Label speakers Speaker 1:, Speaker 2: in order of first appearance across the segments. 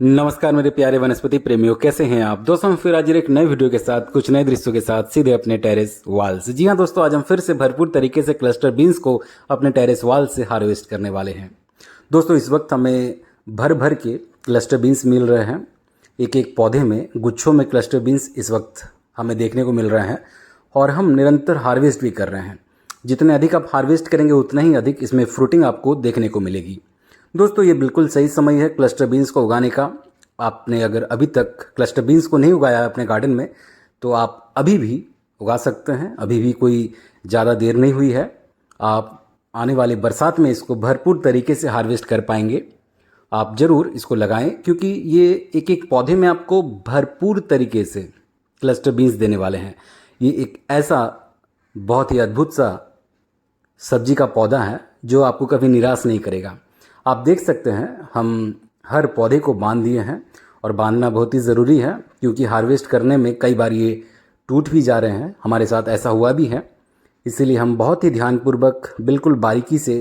Speaker 1: नमस्कार मेरे प्यारे वनस्पति प्रेमियों, कैसे हैं आप दोस्तों। हम फिर आज एक नए वीडियो के साथ कुछ नए दृश्यों के साथ सीधे अपने टेरेस वॉल से। जी हाँ दोस्तों, आज हम फिर से भरपूर तरीके से क्लस्टर बीन्स को अपने टेरेस वॉल से हार्वेस्ट करने वाले हैं। दोस्तों इस वक्त हमें भर भर के क्लस्टर बीन्स मिल रहे हैं। एक एक पौधे में गुच्छों में क्लस्टर बीन्स इस वक्त हमें देखने को मिल रहे हैं और हम निरंतर हार्वेस्ट भी कर रहे हैं। जितने अधिक आप हार्वेस्ट करेंगे उतना ही अधिक इसमें फ्रूटिंग आपको देखने को मिलेगी। दोस्तों ये बिल्कुल सही समय है क्लस्टर बीन्स को उगाने का। आपने अगर अभी तक क्लस्टर बीन्स को नहीं उगाया है अपने गार्डन में तो आप अभी भी उगा सकते हैं। अभी भी कोई ज़्यादा देर नहीं हुई है। आप आने वाले बरसात में इसको भरपूर तरीके से हार्वेस्ट कर पाएंगे। आप ज़रूर इसको लगाएं क्योंकि ये एक एक पौधे में आपको भरपूर तरीके से क्लस्टर बीन्स देने वाले हैं। ये एक ऐसा बहुत ही अद्भुत सा सब्जी का पौधा है जो आपको कभी निराश नहीं करेगा। आप देख सकते हैं हम हर पौधे को बांध दिए हैं और बांधना बहुत ही ज़रूरी है क्योंकि हार्वेस्ट करने में कई बार ये टूट भी जा रहे हैं। हमारे साथ ऐसा हुआ भी है, इसीलिए हम बहुत ही ध्यानपूर्वक बिल्कुल बारीकी से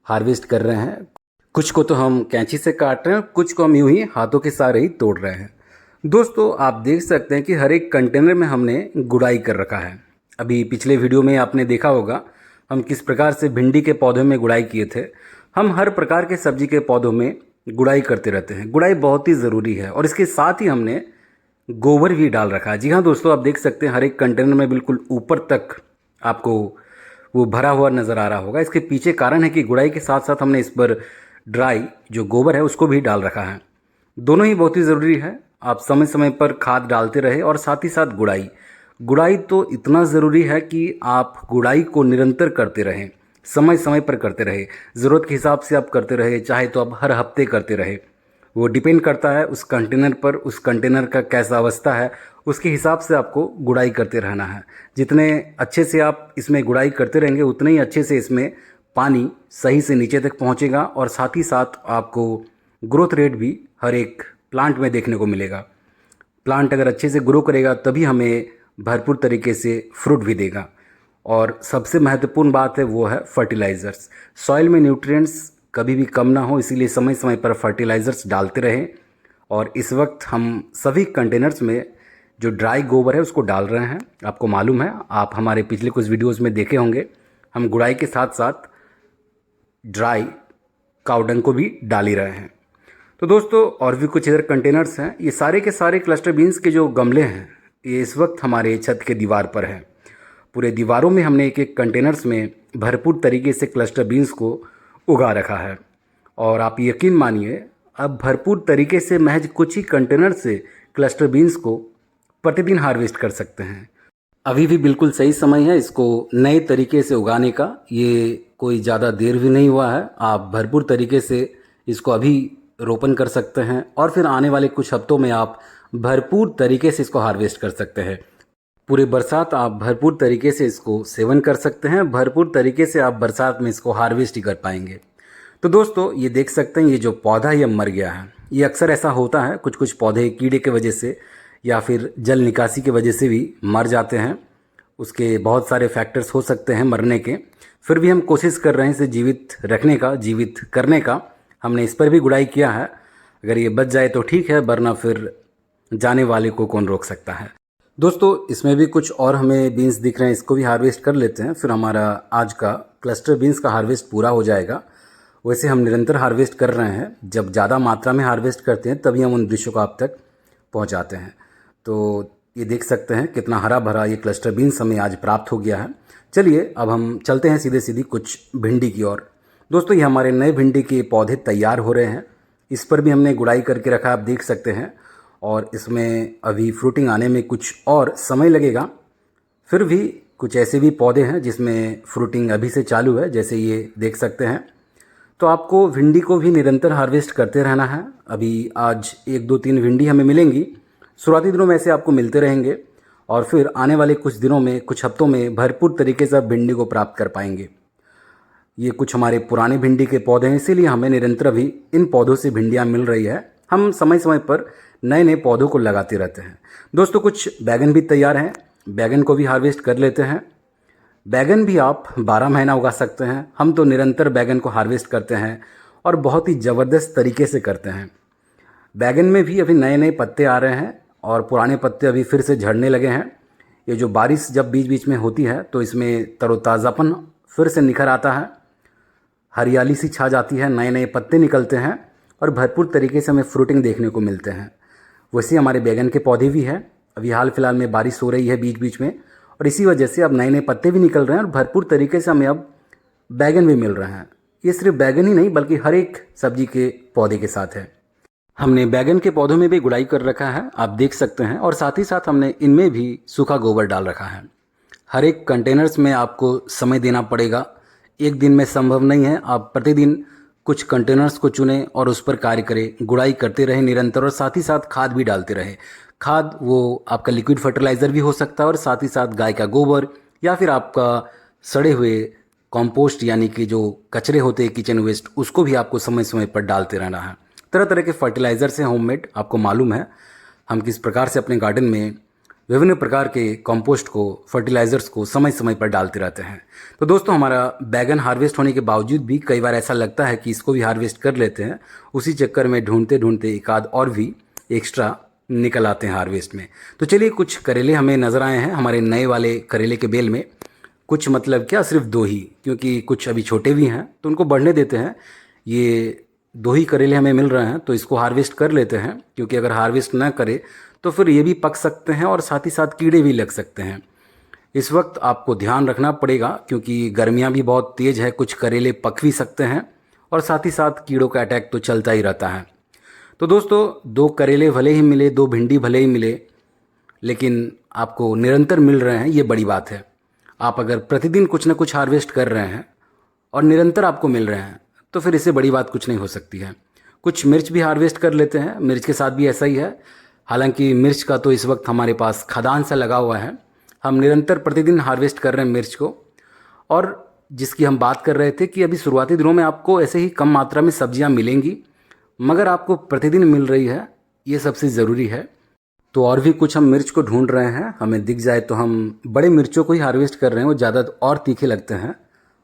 Speaker 1: हार्वेस्ट कर रहे हैं। कुछ को तो हम कैंची से काट रहे हैं, कुछ को हम यूं ही हाथों के सहारे ही तोड़ रहे हैं। दोस्तों आप देख सकते हैं कि हर एक कंटेनर में हमने गुड़ाई कर रखा है। अभी पिछले वीडियो में आपने देखा होगा हम किस प्रकार से भिंडी के पौधों में गुड़ाई किए थे। हम हर प्रकार के सब्जी के पौधों में गुड़ाई करते रहते हैं। गुड़ाई बहुत ही ज़रूरी है और इसके साथ ही हमने गोबर भी डाल रखा है। जी हाँ दोस्तों, आप देख सकते हैं हर एक कंटेनर में बिल्कुल ऊपर तक आपको वो भरा हुआ नज़र आ रहा होगा। इसके पीछे कारण है कि गुड़ाई के साथ साथ हमने इस पर ड्राई जो गोबर है उसको भी डाल रखा है। दोनों ही बहुत ही ज़रूरी है। आप समय समय पर खाद डालते रहे और साथ ही साथ गुड़ाई तो इतना ज़रूरी है कि आप गुड़ाई को निरंतर करते रहें, समय समय पर करते रहे, ज़रूरत के हिसाब से आप करते रहे, चाहे तो आप हर हफ्ते करते रहे। वो डिपेंड करता है उस कंटेनर पर, उस कंटेनर का कैसा अवस्था है उसके हिसाब से आपको गुड़ाई करते रहना है। जितने अच्छे से आप इसमें गुड़ाई करते रहेंगे उतने ही अच्छे से इसमें पानी सही से नीचे तक पहुंचेगा और साथ ही साथ आपको ग्रोथ रेट भी हर एक प्लांट में देखने को मिलेगा। प्लांट अगर अच्छे से ग्रो करेगा तभी हमें भरपूर तरीके से फ्रूट भी देगा। और सबसे महत्वपूर्ण बात है वो है फर्टिलाइज़र्स। सॉइल में न्यूट्रिएंट्स कभी भी कम ना हो, इसीलिए समय समय पर फर्टिलाइज़र्स डालते रहें। और इस वक्त हम सभी कंटेनर्स में जो ड्राई गोबर है उसको डाल रहे हैं। आपको मालूम है, आप हमारे पिछले कुछ वीडियोस में देखे होंगे, हम गुड़ाई के साथ साथ ड्राई काउडंग को भी डाल ही रहे हैं। तो दोस्तों और भी कुछ इधर कंटेनर्स हैं। ये सारे के सारे क्लस्टर बीन्स के जो गमले हैं ये इस वक्त हमारे छत के दीवार पर हैं। पूरे दीवारों में हमने एक एक कंटेनर्स में भरपूर तरीके से क्लस्टर बीन्स को उगा रखा है। और आप यकीन मानिए अब भरपूर तरीके से महज कुछ ही कंटेनर से क्लस्टर बीन्स को प्रतिदिन हार्वेस्ट कर सकते हैं। अभी भी बिल्कुल सही समय है इसको नए तरीके से उगाने का। ये कोई ज़्यादा देर भी नहीं हुआ है। आप भरपूर तरीके से इसको अभी रोपण कर सकते हैं और फिर आने वाले कुछ हफ्तों में आप भरपूर तरीके से इसको हार्वेस्ट कर सकते हैं। पूरे बरसात आप भरपूर तरीके से इसको सेवन कर सकते हैं। भरपूर तरीके से आप बरसात में इसको हार्वेस्ट ही कर पाएंगे। तो दोस्तों ये देख सकते हैं ये जो पौधा ये मर गया है। ये अक्सर ऐसा होता है, कुछ कुछ पौधे कीड़े के वजह से या फिर जल निकासी की वजह से भी मर जाते हैं। उसके बहुत सारे फैक्टर्स हो सकते हैं मरने के, फिर भी हम कोशिश कर रहे हैं इसे जीवित रखने का, जीवित करने का। हमने इस पर भी गुड़ाई किया है। अगर ये बच जाए तो ठीक है, वरना फिर जाने वाले को कौन रोक सकता है। दोस्तों इसमें भी कुछ और हमें बीन्स दिख रहे हैं, इसको भी हार्वेस्ट कर लेते हैं, फिर हमारा आज का क्लस्टर बीन्स का हार्वेस्ट पूरा हो जाएगा। वैसे हम निरंतर हार्वेस्ट कर रहे हैं। जब ज़्यादा मात्रा में हार्वेस्ट करते हैं तभी हम उन दृश्यों को आप तक पहुंचाते हैं। तो ये देख सकते हैं कितना हरा भरा ये क्लस्टर बीन्स हमें आज प्राप्त हो गया है। चलिए अब हम चलते हैं सीधे सीधी कुछ भिंडी की ओर। दोस्तों ये हमारे नए भिंडी के पौधे तैयार हो रहे हैं। इस पर भी हमने गुड़ाई करके रखा है, आप देख सकते हैं। और इसमें अभी फ्रूटिंग आने में कुछ और समय लगेगा। फिर भी कुछ ऐसे भी पौधे हैं जिसमें फ्रूटिंग अभी से चालू है, जैसे ये देख सकते हैं। तो आपको भिंडी को भी निरंतर हार्वेस्ट करते रहना है। अभी आज 1 2 3 भिंडी हमें मिलेंगी। शुरुआती दिनों में ऐसे आपको मिलते रहेंगे और फिर आने वाले कुछ दिनों में, कुछ हफ्तों में भरपूर तरीके से आप भिंडी को प्राप्त कर पाएंगे। ये कुछ हमारे पुराने भिंडी के पौधे हैं, इसीलिए हमें निरंतर अभी इन पौधों से भिंडियाँ मिल रही है। हम समय समय पर नए नए पौधों को लगाते रहते हैं। दोस्तों कुछ बैगन भी तैयार हैं, बैगन को भी हार्वेस्ट कर लेते हैं। बैगन भी आप 12 महीना उगा सकते हैं। हम तो निरंतर बैगन को हार्वेस्ट करते हैं और बहुत ही ज़बरदस्त तरीके से करते हैं। बैगन में भी अभी नए नए पत्ते आ रहे हैं और पुराने पत्ते अभी फिर से झड़ने लगे हैं। ये जो बारिश जब बीच बीच में होती है तो इसमें तरोताज़ापन फिर से निखर आता है, हरियाली सी छा जाती है, नए नए पत्ते निकलते हैं और भरपूर तरीके से हमें फ्रूटिंग देखने को मिलते हैं। वैसे हमारे बैगन के पौधे भी हैं। अभी हाल फिलहाल में बारिश हो रही है बीच बीच में और इसी वजह से अब नए नए पत्ते भी निकल रहे हैं और भरपूर तरीके से हमें अब बैगन भी मिल रहे हैं। ये सिर्फ बैगन ही नहीं बल्कि हर एक सब्जी के पौधे के साथ है। हमने बैगन के पौधों में भी गुड़ाई कर रखा है, आप देख सकते हैं, और साथ ही साथ हमने इनमें भी सूखा गोबर डाल रखा है। हर एक कंटेनर्स में आपको समय देना पड़ेगा, एक दिन में संभव नहीं है। आप प्रतिदिन कुछ कंटेनर्स को चुनें और उस पर कार्य करें, गुड़ाई करते रहें निरंतर और साथ ही साथ खाद भी डालते रहें। खाद वो आपका लिक्विड फर्टिलाइज़र भी हो सकता है और साथ ही साथ गाय का गोबर या फिर आपका सड़े हुए कंपोस्ट यानी कि जो कचरे होते हैं किचन वेस्ट, उसको भी आपको समय समय पर डालते रहना है। तरह तरह के फर्टिलाइज़र्स हैं होममेड, आपको मालूम है हम किस प्रकार से अपने गार्डन में विभिन्न प्रकार के कंपोस्ट को, फर्टिलाइज़र्स को समय समय पर डालते रहते हैं। तो दोस्तों हमारा बैगन हार्वेस्ट होने के बावजूद भी कई बार ऐसा लगता है कि इसको भी हार्वेस्ट कर लेते हैं, उसी चक्कर में ढूंढते ढूंढते एक आध और भी एक्स्ट्रा निकल आते हैं हार्वेस्ट में। तो चलिए कुछ करेले हमें नज़र आए हैं हमारे नए वाले करेले के बेल में। कुछ मतलब क्या, सिर्फ 2 ही, क्योंकि कुछ अभी छोटे भी हैं तो उनको बढ़ने देते हैं। ये 2 ही करेले हमें मिल रहे हैं तो इसको हार्वेस्ट कर लेते हैं, क्योंकि अगर हार्वेस्ट ना करें तो फिर ये भी पक सकते हैं और साथ ही साथ कीड़े भी लग सकते हैं। इस वक्त आपको ध्यान रखना पड़ेगा क्योंकि गर्मियाँ भी बहुत तेज़ है, कुछ करेले पक भी सकते हैं और साथ ही साथ कीड़ों का अटैक तो चलता ही रहता है। तो दोस्तों 2 करेले भले ही मिले, 2 भिंडी भले ही मिले, लेकिन आपको निरंतर मिल रहे हैं, ये बड़ी बात है। आप अगर प्रतिदिन कुछ ना कुछ हार्वेस्ट कर रहे हैं और निरंतर आपको मिल रहे हैं तो फिर इससे बड़ी बात कुछ नहीं हो सकती है। कुछ मिर्च भी हार्वेस्ट कर लेते हैं, मिर्च के साथ भी ऐसा ही है। हालांकि मिर्च का तो इस वक्त हमारे पास खदान सा लगा हुआ है, हम निरंतर प्रतिदिन हार्वेस्ट कर रहे हैं मिर्च को। और जिसकी हम बात कर रहे थे कि अभी शुरुआती दिनों में आपको ऐसे ही कम मात्रा में सब्जियां मिलेंगी, मगर आपको प्रतिदिन मिल रही है, ये सबसे ज़रूरी है। तो और भी कुछ हम मिर्च को ढूंढ रहे हैं, हमें दिख जाए तो हम बड़े मिर्चों को ही हार्वेस्ट कर रहे हैं, वो ज़्यादा और तीखे लगते हैं।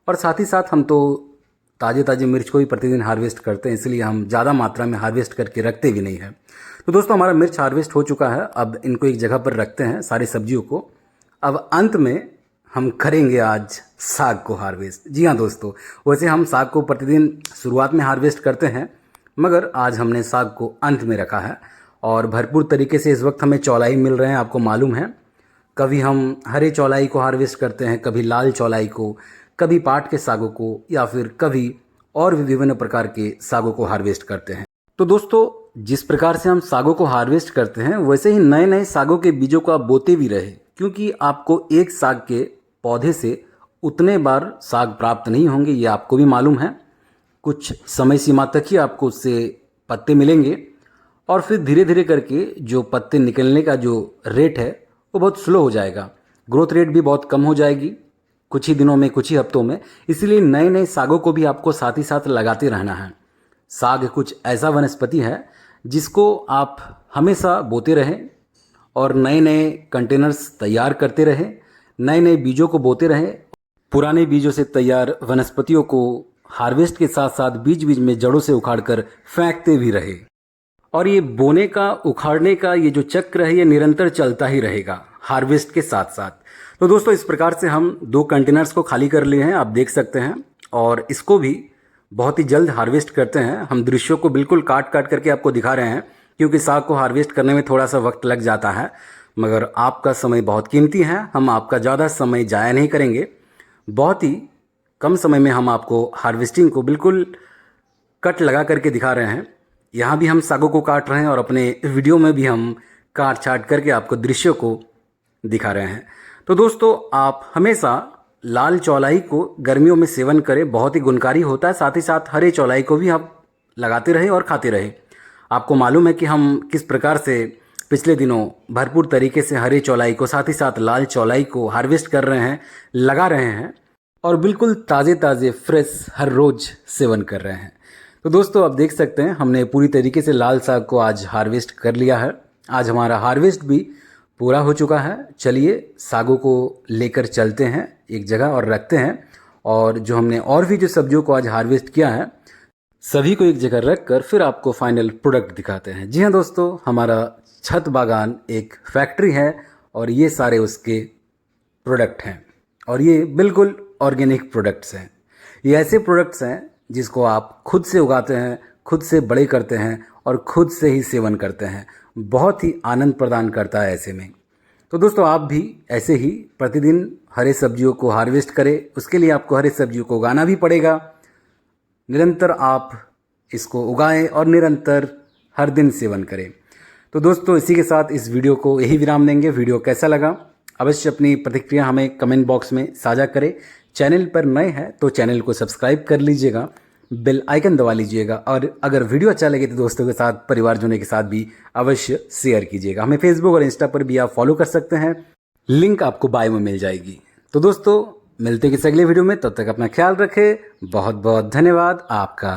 Speaker 1: और साथ ही साथ हम तो ताज़े ताज़े मिर्च को ही प्रतिदिन हार्वेस्ट करते हैं, इसलिए हम ज़्यादा मात्रा में हार्वेस्ट करके रखते भी नहीं हैं। तो दोस्तों हमारा मिर्च हार्वेस्ट हो चुका है, अब इनको एक जगह पर रखते हैं सारी सब्जियों को। अब अंत में हम करेंगे आज साग को हार्वेस्ट। जी हाँ दोस्तों, वैसे हम साग को प्रतिदिन शुरुआत में हार्वेस्ट करते हैं, मगर आज हमने साग को अंत में रखा है और भरपूर तरीके से इस वक्त हमें चौलाई मिल रहे हैं, आपको मालूम है। कभी हम हरे चौलाई को हार्वेस्ट करते हैं, कभी लाल चौलाई को, कभी पाट के सागों को, या फिर कभी और भी विभिन्न प्रकार के सागों को हार्वेस्ट करते हैं। तो दोस्तों जिस प्रकार से हम सागों को हार्वेस्ट करते हैं वैसे ही नए नए सागों के बीजों को आप बोते भी रहे, क्योंकि आपको एक साग के पौधे से उतने बार साग प्राप्त नहीं होंगे, ये आपको भी मालूम है। कुछ समय सीमा तक ही आपको उससे पत्ते मिलेंगे और फिर धीरे धीरे करके जो पत्ते निकलने का जो रेट है वो बहुत स्लो हो जाएगा, ग्रोथ रेट भी बहुत कम हो जाएगी कुछ ही दिनों में, कुछ ही हफ्तों में। इसलिए नए नए सागों को भी आपको साथ ही साथ लगाते रहना है। साग कुछ ऐसा वनस्पति है जिसको आप हमेशा बोते रहें और नए नए कंटेनर्स तैयार करते रहें, नए नए बीजों को बोते रहें। पुराने बीजों से तैयार वनस्पतियों को हार्वेस्ट के साथ साथ बीच बीच में जड़ों से उखाड़कर फेंकते भी रहे। और ये बोने का, उखाड़ने का ये जो चक्र है ये निरंतर चलता ही रहेगा हार्वेस्ट के साथ साथ। तो दोस्तों इस प्रकार से हम 2 कंटेनर्स को खाली कर लिए हैं, आप देख सकते हैं, और इसको भी बहुत ही जल्द हार्वेस्ट करते हैं। हम दृश्यों को बिल्कुल काट काट करके आपको दिखा रहे हैं, क्योंकि साग को हार्वेस्ट करने में थोड़ा सा वक्त लग जाता है, मगर आपका समय बहुत कीमती है, हम आपका ज़्यादा समय जाया नहीं करेंगे। बहुत ही कम समय में हम आपको हार्वेस्टिंग को बिल्कुल कट लगा करके दिखा रहे हैं। यहाँ भी हम सागों को काट रहे हैं और अपने वीडियो में भी हम काट छाट करके आपको दृश्यों को दिखा रहे हैं। तो दोस्तों आप हमेशा लाल चौलाई को गर्मियों में सेवन करें, बहुत ही गुणकारी होता है। साथ ही साथ हरे चौलाई को भी आप लगाते रहें और खाते रहें। आपको मालूम है कि हम किस प्रकार से पिछले दिनों भरपूर तरीके से हरे चौलाई को, साथ ही साथ लाल चौलाई को हार्वेस्ट कर रहे हैं, लगा रहे हैं और बिल्कुल ताज़े ताज़े फ्रेश हर रोज़ सेवन कर रहे हैं। तो दोस्तों आप देख सकते हैं हमने पूरी तरीके से लाल साग को आज हार्वेस्ट कर लिया है। आज हमारा हार्वेस्ट भी पूरा हो चुका है। चलिए सागों को लेकर चलते हैं एक जगह और रखते हैं, और जो हमने और भी जो सब्जियों को आज हार्वेस्ट किया है, सभी को एक जगह रख कर फिर आपको फाइनल प्रोडक्ट दिखाते हैं। जी हाँ दोस्तों, हमारा छत बागान एक फैक्ट्री है और ये सारे उसके प्रोडक्ट हैं और ये बिल्कुल ऑर्गेनिक प्रोडक्ट्स हैं। ये ऐसे प्रोडक्ट्स हैं जिसको आप खुद से उगाते हैं, खुद से बड़े करते हैं और खुद से ही सेवन करते हैं। बहुत ही आनंद प्रदान करता है ऐसे में। तो दोस्तों, आप भी ऐसे ही प्रतिदिन हरे सब्जियों को हार्वेस्ट करें। उसके लिए आपको हरे सब्जियों को उगाना भी पड़ेगा। निरंतर आप इसको उगाएं और निरंतर हर दिन सेवन करें। तो दोस्तों, इसी के साथ इस वीडियो को यही विराम देंगे। वीडियो कैसा लगा अवश्य अपनी प्रतिक्रिया हमें कमेंट बॉक्स में साझा करें। चैनल पर नए हैं तो चैनल को सब्सक्राइब कर लीजिएगा, बेल आइकन दबा लीजिएगा और अगर वीडियो अच्छा लगे तो दोस्तों के साथ, परिवारजनों के साथ भी अवश्य शेयर कीजिएगा। हमें फेसबुक और इंस्टा पर भी आप फॉलो कर सकते हैं, लिंक आपको बायो में मिल जाएगी। तो दोस्तों, मिलते हैं किसी अगले वीडियो में। तब तक अपना ख्याल रखें। बहुत बहुत धन्यवाद आपका।